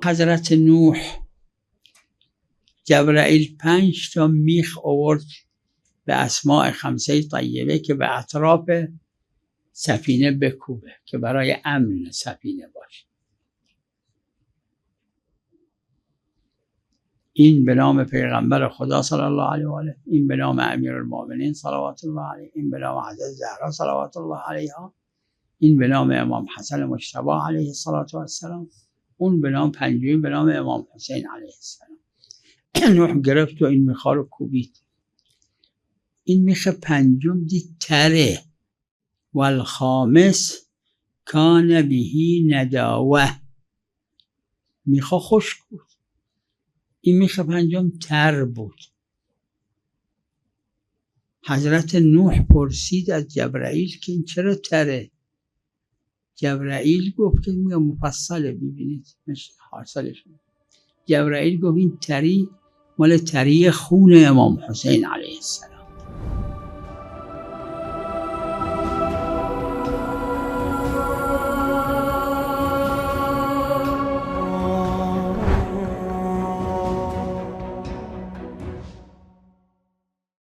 حضرت نوح جبرائیل 5 تا میخ آورد به اسماء خمسه طیبه که به اطراف سفینه بکوبه که برای امن سفینه باشه. این به نام پیغمبر خدا صلی الله علیه و آله، این به نام امیرالمؤمنین صلوات الله علیه، این به نام حضرت زهرا صلوات الله علیها، این به نام امام حسن مجتبی علیه السلام، اون به نام پنجمین به نام امام حسین علیه السلام. نوح گرفت و این میخا رو کوبید. این میخ پنجم دید تره. والخامس کان بهی نداوه، میخا خشک بود، این میخ پنجم تر بود. حضرت نوح پرسید از جبرائیل که این چرا تره؟ جبرائیل گفت که میگه مفصله، ببینید حاصلشون. جبرائیل گفت این تری مال تری خون امام حسین علیه السلام.